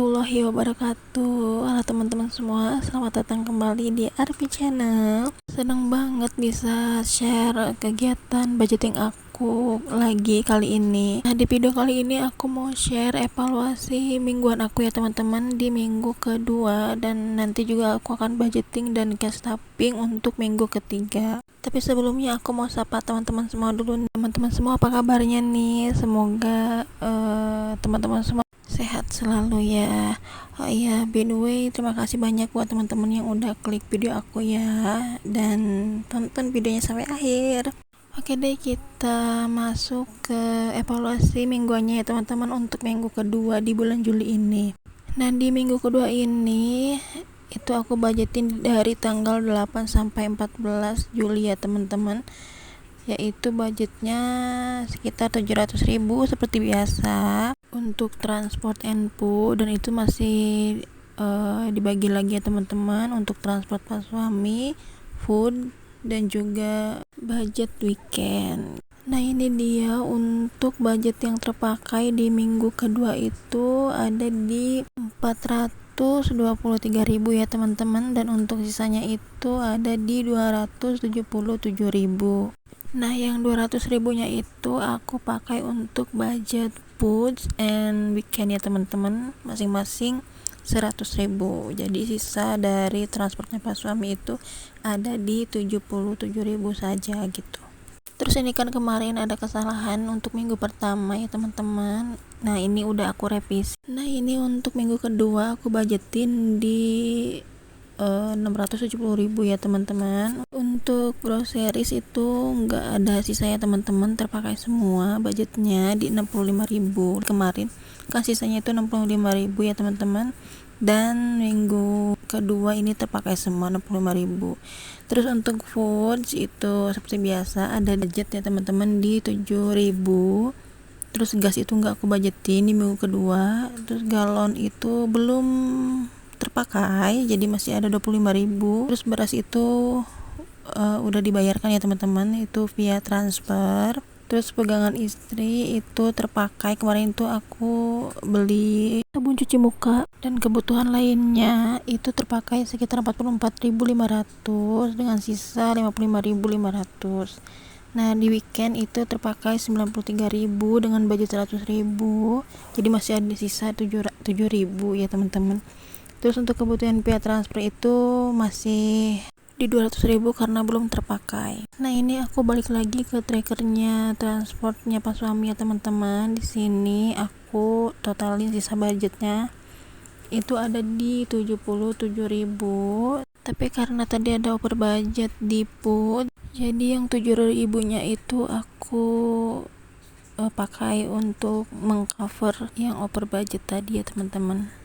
warahmatullahi wabarakatuh. Halo teman-teman semua, selamat datang kembali di Arfi Channel. Senang banget bisa share kegiatan budgeting aku lagi kali ini. Nah, di video kali ini aku mau share evaluasi mingguan aku ya teman-teman di minggu kedua, dan nanti juga aku akan budgeting dan cash tapping untuk minggu ketiga. Tapi sebelumnya aku mau sapa teman-teman semua dulu. Teman-teman semua apa kabarnya nih? Semoga teman-teman semua sehat selalu ya. Oh iya, by the way, terima kasih banyak buat teman-teman yang udah klik video aku ya, dan tonton videonya sampai akhir. Oke deh, kita masuk ke evaluasi mingguannya ya teman-teman untuk minggu kedua di bulan Juli ini. Nah, di minggu kedua ini itu aku budgetin dari tanggal 8 sampai 14 Juli ya teman-teman, yaitu budgetnya sekitar 700.000 seperti biasa untuk transport and food, dan itu masih dibagi lagi ya teman-teman untuk transport pas suami, food, dan juga budget weekend. Nah, ini dia untuk budget yang terpakai di minggu kedua itu ada di 423.000 ya teman-teman, dan untuk sisanya itu ada di 277.000. Nah, yang 200.000 nya itu aku pakai untuk budget foods and weekend ya teman-teman, masing-masing 100.000. Jadi sisa dari transportnya pas suami itu ada di 77.000 saja gitu. Terus ini kan kemarin ada kesalahan untuk minggu pertama ya teman-teman. Nah, ini udah aku revisi. Nah, ini untuk minggu kedua aku budgetin di 670.000 ya teman-teman. Untuk groceries itu nggak ada sisa ya teman-teman, terpakai semua budgetnya di 65.000. Kemarin kan sisanya itu 65.000 ya teman-teman, dan minggu kedua ini terpakai semua 65.000. Terus untuk foods itu seperti biasa ada budget ya teman-teman di 7.000. Terus gas itu nggak aku budgetin di minggu kedua. Terus galon itu belum terpakai, jadi masih ada 25.000. Terus beras itu udah dibayarkan ya teman-teman, itu via transfer. Terus pegangan istri itu terpakai, kemarin itu aku beli sabun cuci muka, dan kebutuhan lainnya itu terpakai sekitar 44.500 dengan sisa 55.500. Nah, di weekend itu terpakai 93.000 dengan budget 100.000, jadi masih ada sisa 7.000 ya teman-teman. Terus untuk kebutuhan via transfer itu masih di 200.000 karena belum terpakai. Nah, ini aku balik lagi ke trackernya transportnya pas suami ya teman-teman. Di sini aku totalin sisa budgetnya itu ada di 77.000. Tapi karena tadi ada over budget di food, jadi yang 7.000 nya itu aku pakai untuk mengcover yang over budget tadi ya teman-teman.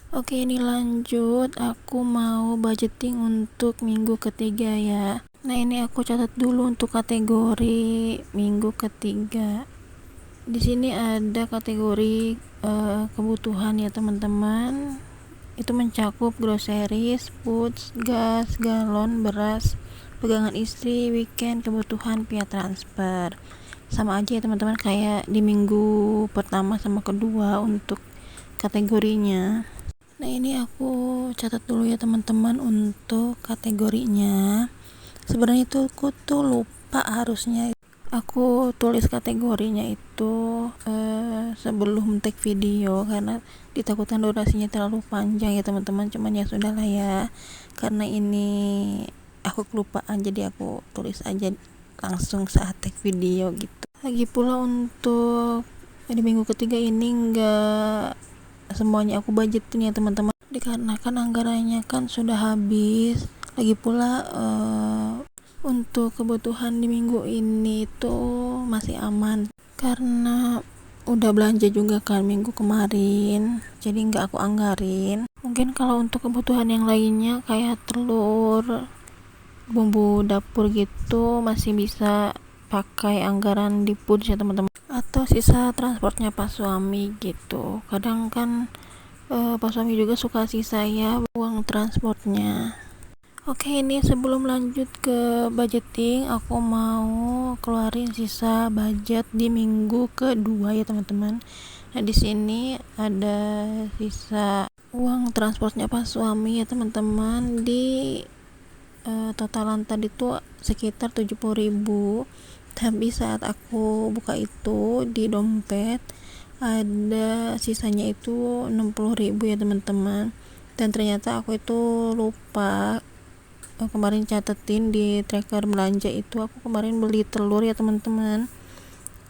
Oke, ini lanjut, aku mau budgeting untuk minggu ketiga ya. Nah, ini aku catat dulu untuk kategori minggu ketiga. Di sini ada kategori kebutuhan ya teman-teman. Itu mencakup groceries, foods, gas, galon, beras, pegangan istri, weekend, kebutuhan via transfer. Sama aja ya teman-teman kayak di minggu pertama sama kedua untuk kategorinya. Nah, ini aku catat dulu ya teman-teman untuk kategorinya. Sebenarnya itu aku tuh lupa, harusnya aku tulis kategorinya itu sebelum take video, karena ditakutkan durasinya terlalu panjang ya teman-teman. Cuman ya sudahlah ya, karena ini aku kelupaan, jadi aku tulis aja langsung saat take video gitu. Lagi pula untuk di minggu ketiga ini enggak semuanya aku budgetin ya teman-teman, dikarenakan anggarannya kan sudah habis. Lagi pula untuk kebutuhan di minggu ini tuh masih aman karena udah belanja juga kan minggu kemarin, jadi nggak aku anggarin. Mungkin kalau untuk kebutuhan yang lainnya kayak telur, bumbu dapur gitu masih bisa pakai anggaran di food ya teman-teman, atau sisa transportnya pas suami gitu. Kadang kan pas suami juga suka sisa ya uang transportnya. Oke, ini sebelum lanjut ke budgeting, aku mau keluarin sisa budget di minggu kedua ya teman-teman. Nah, Nah, di sini ada sisa uang transportnya pas suami ya teman-teman, di totalan tadi tuh sekitar 70.000, tapi saat aku buka itu di dompet ada sisanya itu 60.000 ya teman-teman. Dan ternyata aku itu lupa kemarin catetin di tracker belanja itu, aku kemarin beli telur ya teman-teman.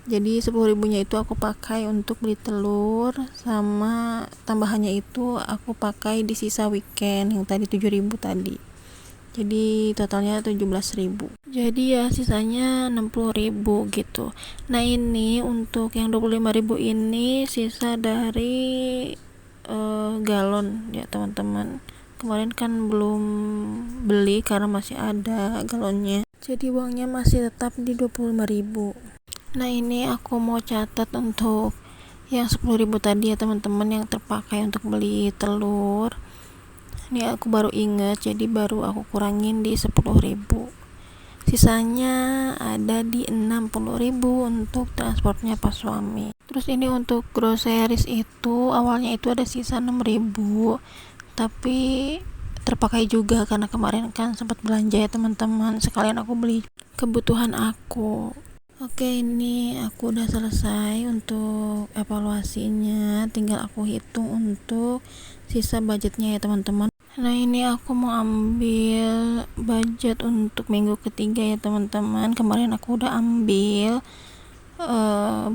Jadi 10.000-nya itu aku pakai untuk beli telur, sama tambahannya itu aku pakai di sisa weekend yang tadi 7.000 tadi. Jadi totalnya 17.000. Jadi ya sisanya 60.000 gitu. Nah, ini untuk yang 25.000 ini sisa dari galon ya teman-teman. Kemarin kan belum beli karena masih ada galonnya. Jadi uangnya masih tetap di 25.000. Nah, ini aku mau catat untuk yang 10.000 tadi ya teman-teman, yang terpakai untuk beli telur. Ini aku baru ingat, jadi baru aku kurangin di 10.000. Sisanya ada di 60.000 untuk transportnya pas suami. Terus ini untuk groceries itu awalnya itu ada sisa 6.000, tapi terpakai juga karena kemarin kan sempat belanja ya teman-teman, sekalian aku beli kebutuhan aku. Oke, ini aku udah selesai untuk evaluasinya, tinggal aku hitung untuk sisa budgetnya ya teman-teman. Nah, ini aku mau ambil budget untuk minggu ketiga ya teman-teman. Kemarin aku udah ambil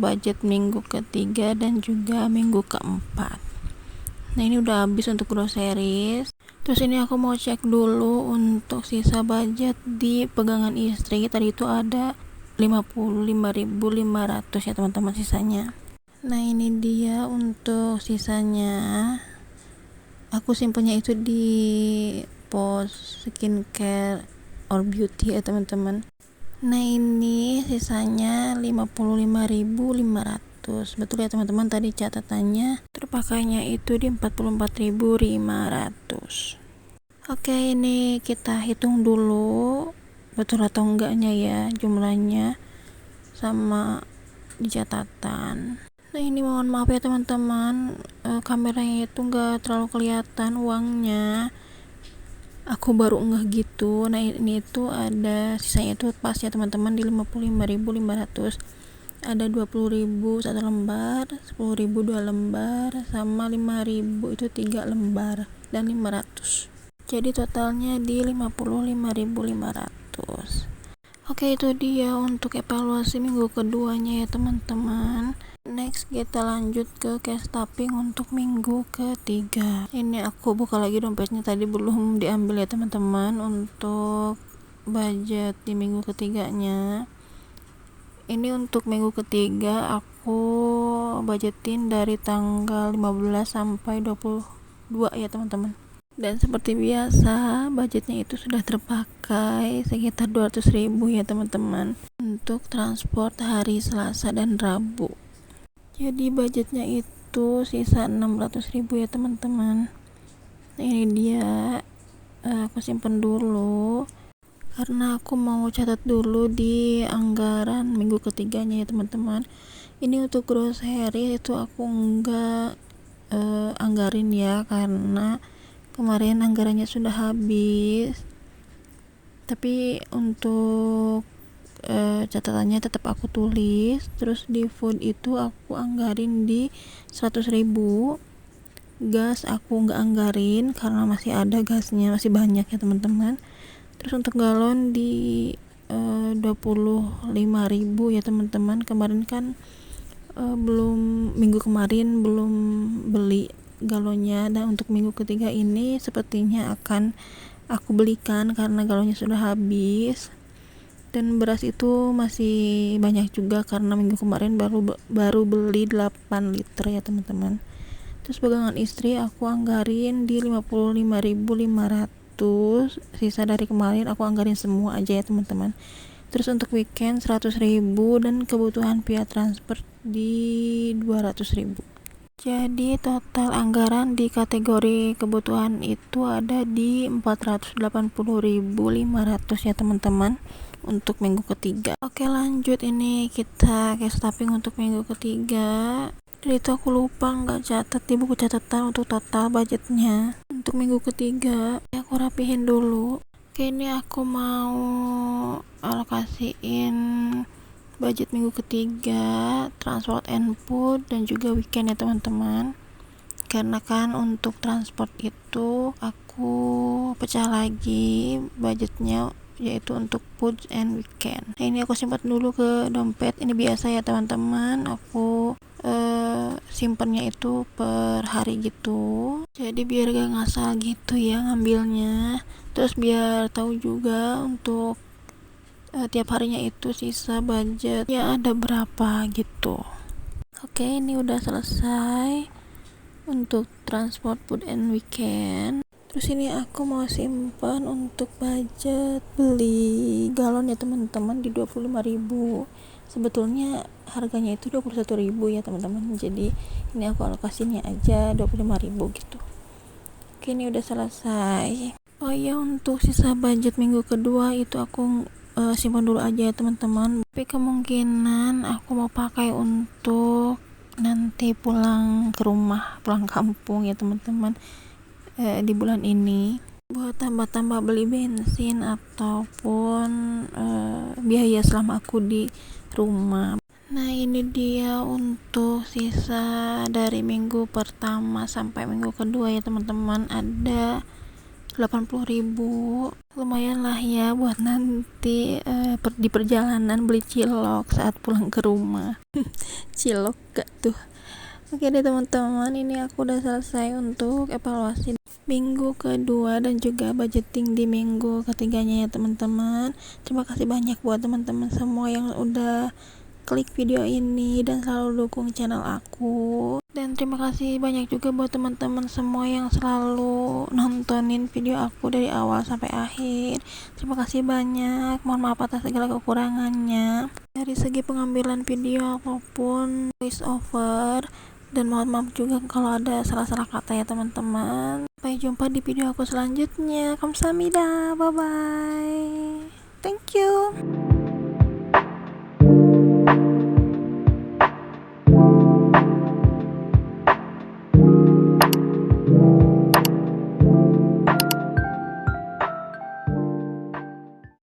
budget minggu ketiga dan juga minggu keempat. Nah, ini udah habis untuk groceries. Terus ini aku mau cek dulu untuk sisa budget di pegangan istri. Tadi itu ada 55.500 ya teman-teman sisanya. Nah, ini dia untuk sisanya. Aku simpennya itu di pos skincare or beauty ya teman-teman. Nah, ini sisanya 55.500. Betul ya teman-teman, tadi catatannya terpakainya itu di 44.500. Oke, ini kita hitung dulu betul atau enggaknya ya jumlahnya sama di catatan. Nah, ini mohon maaf ya teman-teman, kameranya itu enggak terlalu kelihatan uangnya, aku baru ngeh gitu. Nah, ini itu ada sisanya itu pas ya teman-teman di 55.500. Ada 20.000 satu lembar, 10.000 dua lembar, sama 5.000 itu 3 lembar, dan 500. Jadi totalnya di 55.500. Oke, itu dia untuk evaluasi minggu keduanya ya teman-teman. Next kita lanjut ke cash tapping untuk minggu ketiga. Ini aku buka lagi dompetnya, tadi belum diambil ya teman-teman untuk budget di minggu ketiganya. Ini untuk minggu ketiga aku budgetin dari tanggal 15 sampai 22 ya teman-teman. Dan seperti biasa budgetnya itu sudah terpakai sekitar 200.000 ya teman-teman untuk transport hari Selasa dan Rabu. Jadi budgetnya itu sisa 600.000 ya teman-teman. Nah, ini dia, aku simpen dulu karena aku mau catat dulu di anggaran minggu ketiganya ya teman-teman. Ini untuk grocery itu aku enggak anggarin ya karena kemarin anggarannya sudah habis. Tapi untuk catatannya tetap aku tulis. Terus di food itu aku anggarin di 100.000. Gas aku nggak anggarin karena masih ada gasnya, masih banyak ya teman-teman. Terus untuk galon di 25.000 ya teman-teman. Kemarin kan minggu kemarin belum beli galonnya, dan untuk minggu ketiga ini sepertinya akan aku belikan karena galonnya sudah habis. Dan beras itu masih banyak juga karena minggu kemarin baru beli 8 liter ya teman-teman. Terus pegangan istri aku anggarin di 55.500. Sisa dari kemarin aku anggarin semua aja ya teman-teman. Terus untuk weekend 100.000 dan kebutuhan via transfer di 200.000. Jadi total anggaran di kategori kebutuhan itu ada di 480.500 ya teman-teman untuk minggu ketiga. Oke, lanjut, ini kita cash tapping untuk minggu ketiga. Dan itu aku lupa nggak catat di buku catatan untuk total budgetnya untuk minggu ketiga. Aku rapihin dulu. Oke, ini aku mau alokasiin budget minggu ketiga, transport and food, dan juga weekend ya teman-teman. Karena kan untuk transport itu aku pecah lagi budgetnya, yaitu untuk food and weekend. Nah, ini aku simpan dulu ke dompet. Ini biasa ya teman-teman, aku simpennya itu per hari gitu, jadi biar gak ngasal gitu ya ngambilnya. Terus biar tahu juga untuk tiap harinya itu sisa budget ya ada berapa gitu. Oke, ini udah selesai untuk transport, food and weekend. Terus ini aku mau simpan untuk budget beli galon ya teman-teman di 25.000. Sebetulnya harganya itu 21.000 ya teman-teman. Jadi ini aku alokasinya aja 25.000 gitu. Oke, ini udah selesai. Oh iya, untuk sisa budget minggu kedua itu aku simpan dulu aja ya teman-teman. Tapi kemungkinan aku mau pakai untuk nanti pulang ke rumah, pulang kampung ya teman-teman, di bulan ini, buat tambah-tambah beli bensin ataupun biaya selama aku di rumah. Nah, ini dia untuk sisa dari minggu pertama sampai minggu kedua ya teman-teman, ada 80.000. Lumayan lah ya buat nanti di perjalanan beli cilok saat pulang ke rumah. Cilok gak tuh? Oke deh teman-teman, ini aku udah selesai untuk evaluasi minggu kedua dan juga budgeting di minggu ketiganya ya teman-teman. Terima kasih banyak buat teman-teman semua yang udah klik video ini dan selalu dukung channel aku. Dan terima kasih banyak juga buat teman-teman semua yang selalu nontonin video aku dari awal sampai akhir. Terima kasih banyak. Mohon maaf atas segala kekurangannya dari segi pengambilan video ataupun voice over. Dan mohon maaf juga kalau ada salah-salah kata ya teman-teman. Sampai jumpa di video aku selanjutnya. Kamsahamnida. Bye bye. Thank you.